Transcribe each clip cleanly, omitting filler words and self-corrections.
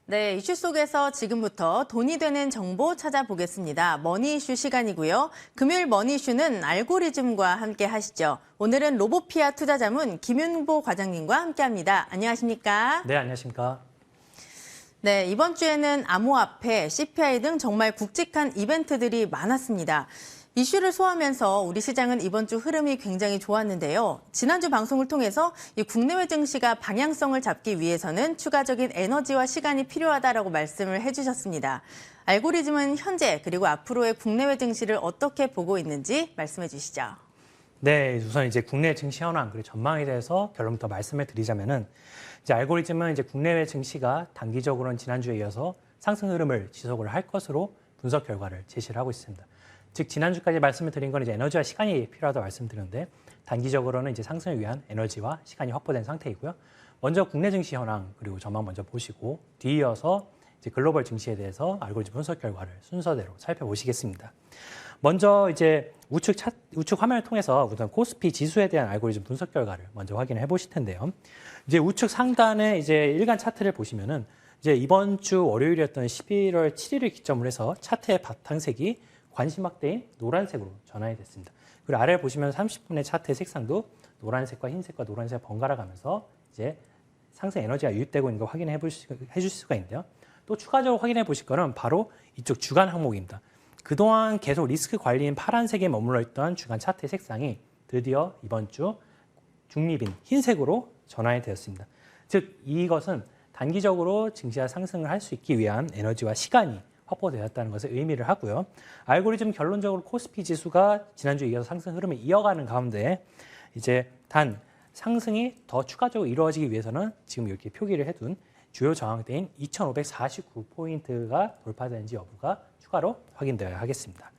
네, 이슈 속에서 지금부터 돈이 되는 정보 찾아보겠습니다. 머니 이슈 시간이고요. 금요일 머니 이슈는 알고리즘과 함께 하시죠. 오늘은 로보피아 투자자문 김윤보 과장님과 함께합니다. 안녕하십니까? 네, 안녕하십니까? 네, 이번 주에는 암호화폐, CPI 등 정말 굵직한 이벤트들이 많았습니다. 이슈를 소화하면서 우리 시장은 이번 주 흐름이 굉장히 좋았는데요. 지난주 방송을 통해서 이 국내외 증시가 방향성을 잡기 위해서는 추가적인 에너지와 시간이 필요하다라고 말씀을 해주셨습니다. 알고리즘은 현재 그리고 앞으로의 국내외 증시를 어떻게 보고 있는지 말씀해 주시죠. 네, 우선 이제 국내 증시 현황 그리고 전망에 대해서 결론부터 말씀을 드리자면은 이제 알고리즘은 이제 국내외 증시가 단기적으로는 지난주에 이어서 상승 흐름을 지속을 할 것으로 분석 결과를 제시를 하고 있습니다. 즉 지난주까지 말씀을 드린 건 이제 에너지와 시간이 필요하다고 말씀드렸는데 단기적으로는 이제 상승을 위한 에너지와 시간이 확보된 상태이고요. 먼저 국내 증시 현황 그리고 전망 먼저 보시고 뒤이어서 이제 글로벌 증시에 대해서 알고리즘 분석 결과를 순서대로 살펴보시겠습니다. 먼저 이제 우측 화면을 통해서 우선 코스피 지수에 대한 알고리즘 분석 결과를 먼저 확인해 보실 텐데요. 이제 우측 상단에 이제 일간 차트를 보시면은 이제 이번 주 월요일이었던 11월 7일을 기점으로 해서 차트의 바탕색이 관심 확대인 노란색으로 전환이 됐습니다. 그리고 아래를 보시면 30분의 차트의 색상도 노란색과 흰색과 노란색이 번갈아 가면서 이제 상승 에너지가 유입되고 있는 걸 확인해 주실 수가 있는데요. 또 추가적으로 확인해 보실 거는 바로 이쪽 주간 항목입니다. 그동안 계속 리스크 관리인 파란색에 머물러 있던 주간 차트의 색상이 드디어 이번 주 중립인 흰색으로 전환이 되었습니다. 즉 이것은 단기적으로 증시가 상승을 할 수 있기 위한 에너지와 시간이 확보되었다는 것을 의미를 하고요. 알고리즘 결론적으로 코스피 지수가 지난주에 이어서 상승 흐름을 이어가는 가운데 이제 단 상승이 더 추가적으로 이루어지기 위해서는 지금 이렇게 표기를 해둔 주요 저항대인 2,549포인트가 돌파되는지 여부가 추가로 확인되어야 하겠습니다.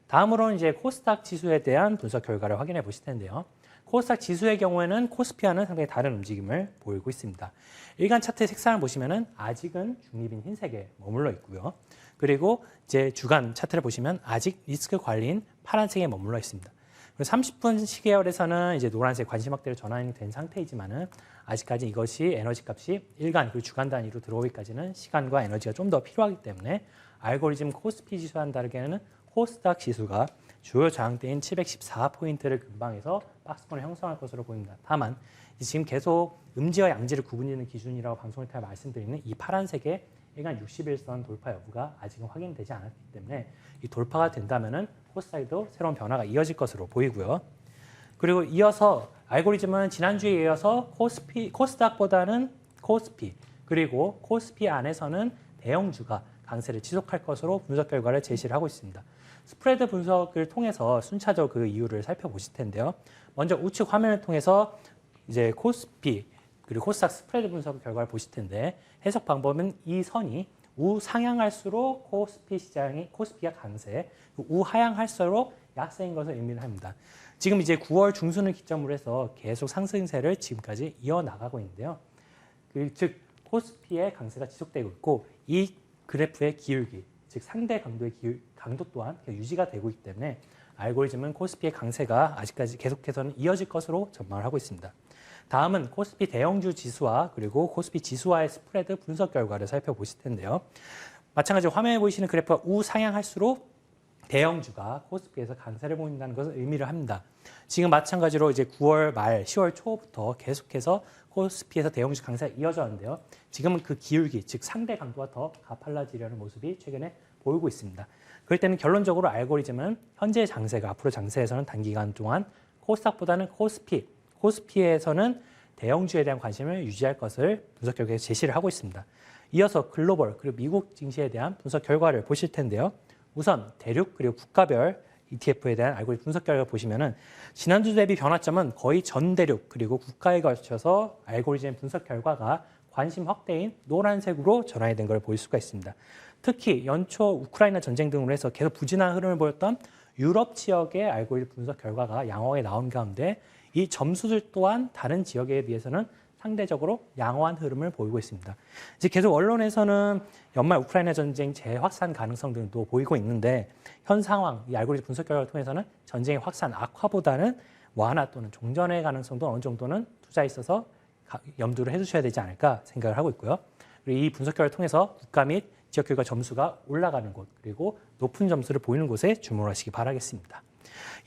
다음으로는 이제 코스닥 지수에 대한 분석 결과를 확인해 보실 텐데요. 코스닥 지수의 경우에는 코스피와는 상당히 다른 움직임을 보이고 있습니다. 일간 차트의 색상을 보시면은 아직은 중립인 흰색에 머물러 있고요. 그리고 이제 주간 차트를 보시면 아직 리스크 관리인 파란색에 머물러 있습니다. 30분 시계열에서는 이제 노란색 관심 확대로 전환이 된 상태이지만은 아직까지 이것이 에너지 값이 일간 그리고 주간 단위로 들어오기까지는 시간과 에너지가 좀 더 필요하기 때문에 알고리즘 코스피 지수와는 다르게는 코스닥 지수가 주요 저항대인 714포인트를 근방에서 박스권을 형성할 것으로 보입니다. 다만 지금 계속 음지와 양지를 구분짓는 기준이라고 방송을 통해 말씀드리는 이 파란색의 일간 61선 돌파 여부가 아직은 확인되지 않았기 때문에 이 돌파가 된다면은 코스닥에도 새로운 변화가 이어질 것으로 보이고요. 그리고 이어서 알고리즘은 지난주에 이어서 코스닥보다는 코스피 그리고 코스피 안에서는 대형주가 강세를 지속할 것으로 분석 결과를 제시를 하고 있습니다. 스프레드 분석을 통해서 순차적으로 그 이유를 살펴보실 텐데요. 먼저 우측 화면을 통해서 이제 코스피 그리고 코스닥 스프레드 분석 결과를 보실 텐데 해석 방법은 이 선이 우상향할수록 코스피가 강세, 우하향할수록 약세인 것을 의미를 합니다. 지금 이제 9월 중순을 기점으로 해서 계속 상승세를 지금까지 이어나가고 있는데요. 즉 코스피의 강세가 지속되고 있고 이 그래프의 기울기, 즉 상대 강도의 강도 또한 유지가 되고 있기 때문에 알고리즘은 코스피의 강세가 아직까지 계속해서는 이어질 것으로 전망을 하고 있습니다. 다음은 코스피 대형주 지수와 그리고 코스피 지수와의 스프레드 분석 결과를 살펴보실 텐데요. 마찬가지로 화면에 보이시는 그래프가 우상향할수록 대형주가 코스피에서 강세를 보인다는 것을 의미를 합니다. 지금 마찬가지로 이제 9월 말 10월 초부터 계속해서 코스피에서 대형주 강세가 이어졌는데요. 지금은 그 기울기, 즉 상대 강도가 더 가팔라지려는 모습이 최근에 보이고 있습니다. 그럴 때는 결론적으로 알고리즘은 현재 장세가 앞으로 장세에서는 단기간 동안 코스닥보다는 코스피에서는 대형주에 대한 관심을 유지할 것을 분석 결과에 제시를 하고 있습니다. 이어서 글로벌 그리고 미국 증시에 대한 분석 결과를 보실 텐데요. 우선 대륙 그리고 국가별 ETF에 대한 알고리즘 분석 결과 보시면은 지난주 대비 변화점은 거의 전 대륙 그리고 국가에 걸쳐서 알고리즘 분석 결과가 관심 확대인 노란색으로 전환이 된 걸 볼 수가 있습니다. 특히 연초 우크라이나 전쟁 등으로 해서 계속 부진한 흐름을 보였던 유럽 지역의 알고리즘 분석 결과가 양호하게 나온 가운데 이 점수들 또한 다른 지역에 비해서는 상대적으로 양호한 흐름을 보이고 있습니다. 이제 계속 언론에서는 연말 우크라이나 전쟁 재확산 가능성 등도 보이고 있는데 현 상황, 이 알고리즘 분석 결과를 통해서는 전쟁의 확산 악화보다는 완화 또는 종전의 가능성도 어느 정도는 투자에 있어서 염두를 해주셔야 되지 않을까 생각을 하고 있고요. 그리고 이 분석 결과를 통해서 국가 및 지역 결과 점수가 올라가는 곳, 그리고 높은 점수를 보이는 곳에 주목하시기 바라겠습니다.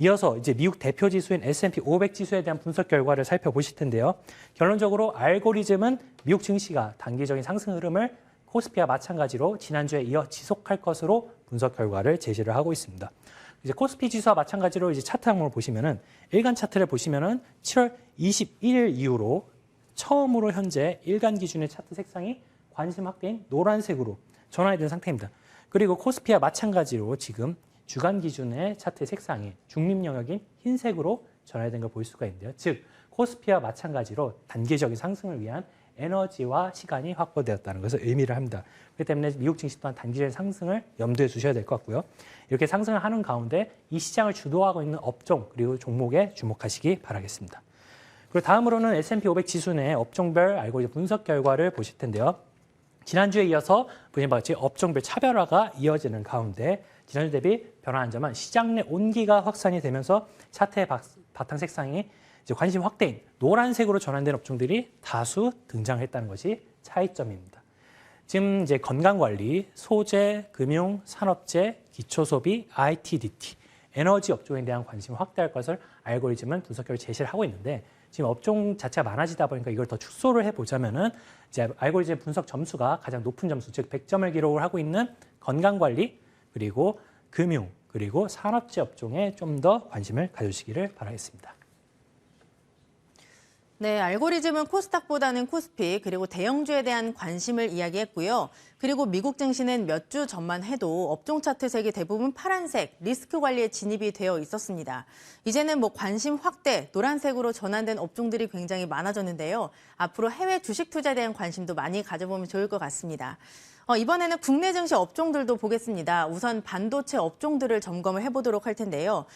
이어서 이제 미국 대표 지수인 S&P 500 지수에 대한 분석 결과를 살펴보실 텐데요. 결론적으로 알고리즘은 미국 증시가 단기적인 상승 흐름을 코스피와 마찬가지로 지난주에 이어 지속할 것으로 분석 결과를 제시를 하고 있습니다. 이제 코스피 지수와 마찬가지로 이제 차트 항목을 보시면은 일간 차트를 보시면은 7월 21일 이후로 처음으로 현재 일간 기준의 차트 색상이 관심 확대인 노란색으로 전환이 된 상태입니다. 그리고 코스피와 마찬가지로 지금 주간 기준의 차트 색상이 중립 영역인 흰색으로 전환된 걸 볼 수가 있는데요. 즉 코스피와 마찬가지로 단기적인 상승을 위한 에너지와 시간이 확보되었다는 것을 의미를 합니다. 그렇기 때문에 미국 증시 또한 단기적인 상승을 염두에 두셔야 될 것 같고요. 이렇게 상승을 하는 가운데 이 시장을 주도하고 있는 업종 그리고 종목에 주목하시기 바라겠습니다. 그리고 다음으로는 S&P 500 지수 내 업종별 알고리즘 분석 결과를 보실 텐데요. 지난주에 이어서 보신 바와 같이 업종별 차별화가 이어지는 가운데 지난주 대비 변화한 점은 시장 내 온기가 확산이 되면서 차트의 바탕 색상이 이제 관심 확대인 노란색으로 전환된 업종들이 다수 등장했다는 것이 차이점입니다. 지금 이제 건강관리, 소재, 금융, 산업재, 기초소비, IT/DT, 에너지 업종에 대한 관심을 확대할 것을 알고리즘은 분석 결과를 제시를 하고 있는데 지금 업종 자체가 많아지다 보니까 이걸 더 축소를 해보자면은 이제 알고리즘 분석 점수가 가장 높은 점수, 즉 100점을 기록을 하고 있는 건강관리, 그리고 금융, 그리고 산업재 업종에 좀 더 관심을 가주시기를 바라겠습니다. 네, 알고리즘은 코스닥보다는 코스피 그리고 대형주에 대한 관심을 이야기했고요. 그리고 미국 증시는 몇 주 전만 해도 업종 차트 색이 대부분 파란색, 리스크 관리에 진입이 되어 있었습니다. 이제는 관심 확대, 노란색으로 전환된 업종들이 굉장히 많아졌는데요. 앞으로 해외 주식 투자에 대한 관심도 많이 가져보면 좋을 것 같습니다. 이번에는 국내 증시 업종들도 보겠습니다. 우선 반도체 업종들을 점검을 해보도록 할 텐데요.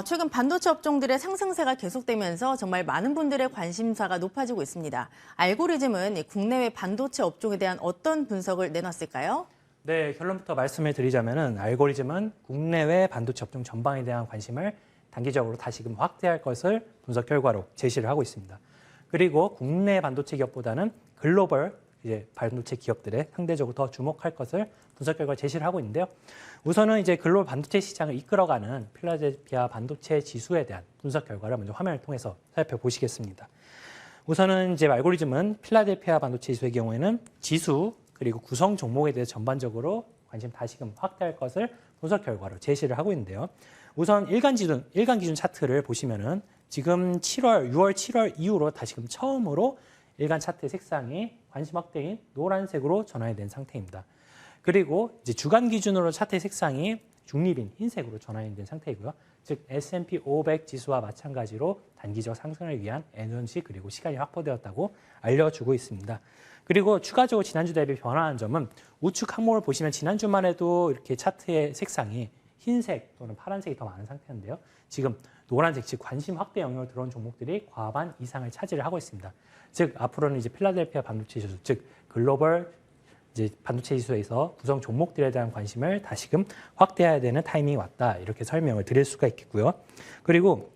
최근 반도체 업종들의 상승세가 계속되면서 정말 많은 분들의 관심사가 높아지고 있습니다. 알고리즘은 국내외 반도체 업종에 대한 어떤 분석을 내놨을까요? 네, 결론부터 말씀을 드리자면은 알고리즘은 국내외 반도체 업종 전반에 대한 관심을 단기적으로 다시금 확대할 것을 분석 결과로 제시를 하고 있습니다. 그리고 국내 반도체 기업보다는 글로벌 이제 반도체 기업들에 상대적으로 더 주목할 것을 분석 결과 제시를 하고 있는데요. 우선은 이제 글로벌 반도체 시장을 이끌어가는 필라델피아 반도체 지수에 대한 분석 결과를 먼저 화면을 통해서 살펴보시겠습니다. 우선은 이제 알고리즘은 필라델피아 반도체 지수의 경우에는 지수 그리고 구성 종목에 대해서 전반적으로 관심 다시금 확대할 것을 분석 결과로 제시를 하고 있는데요. 우선 일간 기준 차트를 보시면은 지금 6월 7월 이후로 다시금 처음으로 일간 차트 색상이 관심 확대인 노란색으로 전환이 된 상태입니다. 그리고 이제 주간 기준으로 차트 색상이 중립인 흰색으로 전환이 된 상태이고요. 즉 S&P 500 지수와 마찬가지로 단기적 상승을 위한 에너지 그리고 시간이 확보되었다고 알려주고 있습니다. 그리고 추가적으로 지난주 대비 변화한 점은 우측 항목을 보시면 지난주만 해도 이렇게 차트의 색상이 흰색 또는 파란색이 더 많은 상태인데요. 지금 노란색, 즉 관심 확대 영역으로 들어온 종목들이 과반 이상을 차지를 하고 있습니다. 즉 앞으로는 이제 필라델피아 반도체 지수, 즉 글로벌 이제 반도체 지수에서 구성 종목들에 대한 관심을 다시금 확대해야 되는 타이밍이 왔다. 이렇게 설명을 드릴 수가 있겠고요. 그리고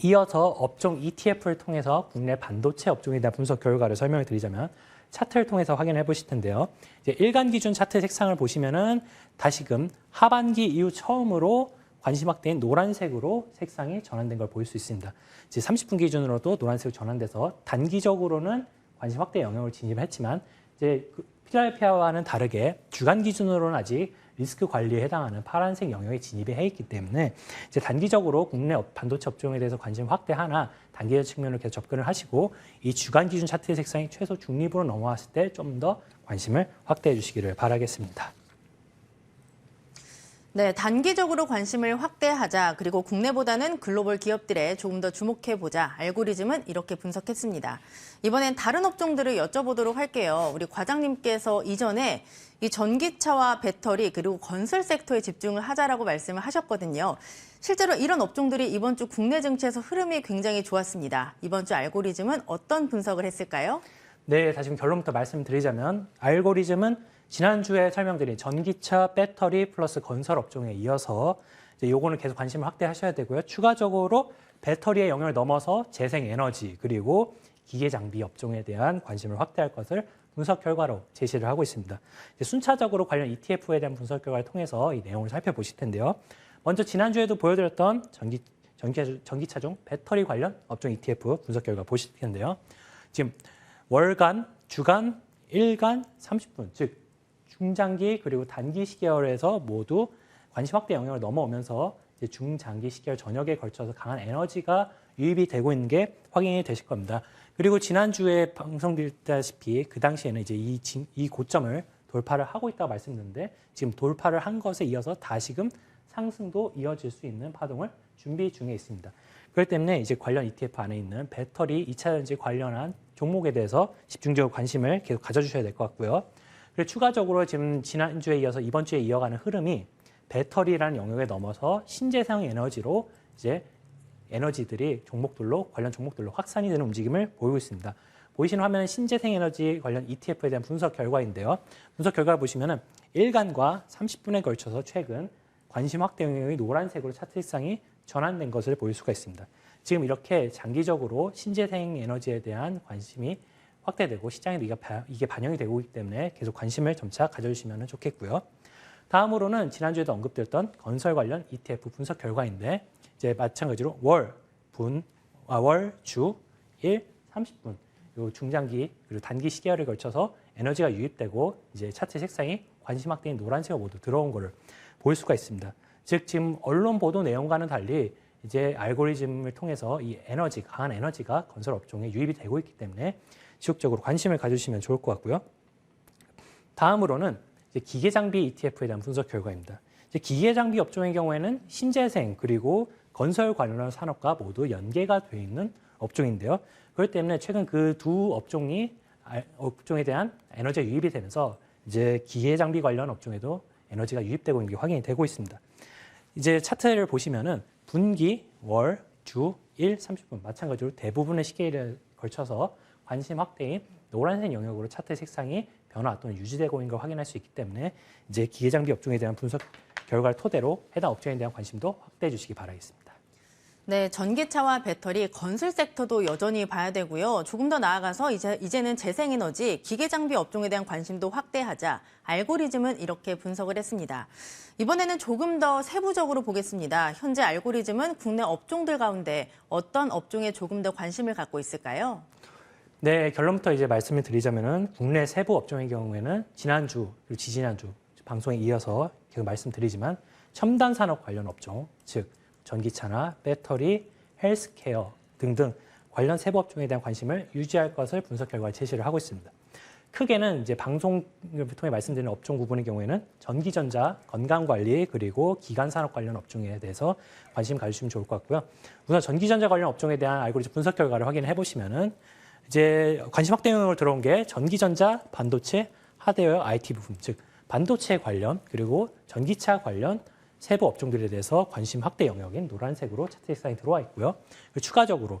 이어서 업종 ETF를 통해서 국내 반도체 업종에 대한 분석 결과를 설명을 드리자면 차트를 통해서 확인해 보실 텐데요. 이제 일간 기준 차트 색상을 보시면은 다시금 하반기 이후 처음으로 관심 확대인 노란색으로 색상이 전환된 걸 볼 수 있습니다. 이제 30분 기준으로도 노란색으로 전환돼서 단기적으로는 관심 확대 영역을 진입했지만 이제 필라델피아와는 다르게 주간 기준으로는 아직 리스크 관리에 해당하는 파란색 영역에 진입이 해 있기 때문에 이제 단기적으로 국내 반도체 업종에 대해서 관심 확대하나 단기적 측면으로 계속 접근을 하시고 이 주간 기준 차트의 색상이 최소 중립으로 넘어왔을 때 좀 더 관심을 확대해 주시기를 바라겠습니다. 네, 단기적으로 관심을 확대하자. 그리고 국내보다는 글로벌 기업들에 조금 더 주목해보자. 알고리즘은 이렇게 분석했습니다. 이번엔 다른 업종들을 여쭤보도록 할게요. 우리 과장님께서 이전에 이 전기차와 배터리 그리고 건설 섹터에 집중을 하자라고 말씀을 하셨거든요. 실제로 이런 업종들이 이번 주 국내 증시에서 흐름이 굉장히 좋았습니다. 이번 주 알고리즘은 어떤 분석을 했을까요? 네, 다시 결론부터 말씀드리자면 알고리즘은 지난주에 설명드린 전기차, 배터리 플러스 건설 업종에 이어서 이제 요거는 계속 관심을 확대하셔야 되고요. 추가적으로 배터리의 영역을 넘어서 재생에너지 그리고 기계 장비 업종에 대한 관심을 확대할 것을 분석 결과로 제시를 하고 있습니다. 이제 순차적으로 관련 ETF에 대한 분석 결과를 통해서 이 내용을 살펴보실 텐데요. 먼저 지난주에도 보여드렸던 전기차종 배터리 관련 업종 ETF 분석 결과 보실 텐데요. 지금 월간, 주간, 일간, 30분, 즉 중장기 그리고 단기 시계열에서 모두 관심 확대 영역을 넘어오면서 이제 중장기 시계열 전역에 걸쳐서 강한 에너지가 유입이 되고 있는 게 확인이 되실 겁니다. 그리고 지난주에 방송드렸다시피 그 당시에는 이제 이 고점을 돌파를 하고 있다고 말씀드렸는데 지금 돌파를 한 것에 이어서 다시금 상승도 이어질 수 있는 파동을 준비 중에 있습니다. 그렇기 때문에 이제 관련 ETF 안에 있는 배터리, 2차 전지 관련한 종목에 대해서 집중적으로 관심을 계속 가져주셔야 될 것 같고요. 그리고 추가적으로 지금 지난주에 이어서 이번 주에 이어가는 흐름이 배터리라는 영역에 넘어서 신재생 에너지로 이제 에너지들이 관련 종목들로 확산이 되는 움직임을 보이고 있습니다. 보이시는 화면은 신재생 에너지 관련 ETF에 대한 분석 결과인데요. 분석 결과를 보시면은 일간과 30분에 걸쳐서 최근 관심 확대 영역이 노란색으로 차트 색상이 전환된 것을 볼 수가 있습니다. 지금 이렇게 장기적으로 신재생 에너지에 대한 관심이 확대되고 시장에도 이게 반영이 되고 있기 때문에 계속 관심을 점차 가져주시면 좋겠고요. 다음으로는 지난주에도 언급드렸던 건설 관련 ETF 분석 결과인데 이제 마찬가지로 월, 주, 일, 30분 요 중장기 그리고 단기 시계열에 걸쳐서 에너지가 유입되고 이제 차트 색상이 관심 확대인 노란색으로 모두 들어온 것을 볼 수가 있습니다. 즉 지금 언론 보도 내용과는 달리 이제 알고리즘을 통해서 이 강한 에너지가 건설 업종에 유입이 되고 있기 때문에 지속적으로 관심을 가져주시면 좋을 것 같고요. 다음으로는 이제 기계 장비 ETF에 대한 분석 결과입니다. 이제 기계 장비 업종의 경우에는 신재생 그리고 건설 관련 산업과 모두 연계가 되어 있는 업종인데요. 그렇기 때문에 최근 그 두 업종에 대한 에너지가 유입이 되면서 이제 기계 장비 관련 업종에도 에너지가 유입되고 있는 게 확인이 되고 있습니다. 이제 차트를 보시면은 분기, 월, 주, 일, 30분 마찬가지로 대부분의 시계일에 걸쳐서 관심 확대인 노란색 영역으로 차트 색상이 변화 또는 유지되고 있는 걸 확인할 수 있기 때문에 이제 기계 장비 업종에 대한 분석 결과를 토대로 해당 업종에 대한 관심도 확대해 주시기 바라겠습니다. 네, 전기차와 배터리, 건설 섹터도 여전히 봐야 되고요. 조금 더 나아가서 이제는 재생에너지, 기계장비 업종에 대한 관심도 확대하자 알고리즘은 이렇게 분석을 했습니다. 이번에는 조금 더 세부적으로 보겠습니다. 현재 알고리즘은 국내 업종들 가운데 어떤 업종에 조금 더 관심을 갖고 있을까요? 네, 결론부터 이제 말씀을 드리자면은 국내 세부 업종의 경우에는 지난주 그리고 지지난주 방송에 이어서 계속 말씀드리지만 첨단 산업 관련 업종, 즉 전기차나 배터리, 헬스케어 등등 관련 세부 업종에 대한 관심을 유지할 것을 분석 결과에 제시를 하고 있습니다. 크게는 이제 방송을 통해 말씀드리는 업종 구분의 경우에는 전기전자, 건강관리 그리고 기간산업 관련 업종에 대해서 관심 가지시면 좋을 것 같고요. 우선 전기전자 관련 업종에 대한 알고리즘 분석 결과를 확인해 보시면은 이제 관심 확대 영역으로 들어온 게 전기전자, 반도체, 하드웨어, IT 부품, 즉 반도체 관련 그리고 전기차 관련 세부 업종들에 대해서 관심 확대 영역인 노란색으로 차트 색상이 들어와 있고요. 그리고 추가적으로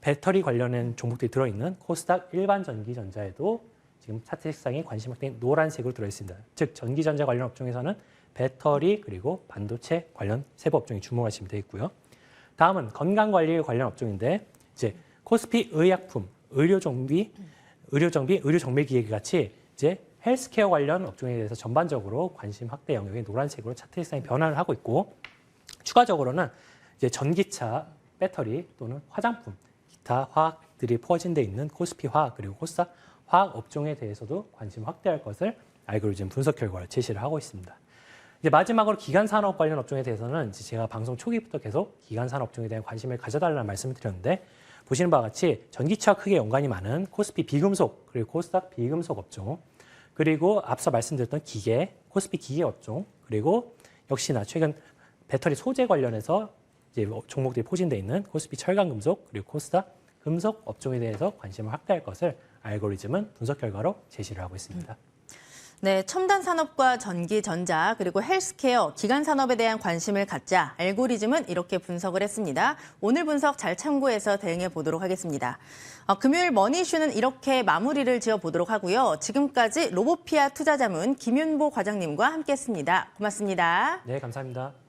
배터리 관련된 종목들이 들어있는 코스닥 일반 전기전자에도 지금 차트 색상이 관심 확대인 노란색으로 들어있습니다. 즉 전기전자 관련 업종에서는 배터리 그리고 반도체 관련 세부 업종에 주목하시면 되겠고요. 다음은 건강관리 관련 업종인데 이제 코스피 의약품, 의료정비, 의료정밀기계 같이 이제 헬스케어 관련 업종에 대해서 전반적으로 관심 확대 영역의 노란색으로 차트 색상이 변화를 하고 있고 추가적으로는 이제 전기차, 배터리 또는 화장품, 기타 화학들이 포진돼 있는 코스피 화학 그리고 코스닥 화학 업종에 대해서도 관심 확대할 것을 알고리즘 분석 결과를 제시를 하고 있습니다. 이제 마지막으로 기간산업 관련 업종에 대해서는 이제 제가 방송 초기부터 계속 기간산업 업종에 대한 관심을 가져달라는 말씀을 드렸는데 보시는 바와 같이 전기차와 크게 연관이 많은 코스피 비금속 그리고 코스닥 비금속 업종 그리고 앞서 말씀드렸던 기계, 코스피 기계 업종, 그리고 역시나 최근 배터리 소재 관련해서 이제 종목들이 포진되어 있는 코스피 철강금속, 그리고 코스닥 금속 업종에 대해서 관심을 확대할 것을 알고리즘은 분석 결과로 제시를 하고 있습니다. 네, 첨단 산업과 전기, 전자, 그리고 헬스케어, 기간 산업에 대한 관심을 갖자 알고리즘은 이렇게 분석을 했습니다. 오늘 분석 잘 참고해서 대응해 보도록 하겠습니다. 금요일 머니 이슈는 이렇게 마무리를 지어 보도록 하고요. 지금까지 로보피아 투자자문 김윤보 과장님과 함께했습니다. 고맙습니다. 네, 감사합니다.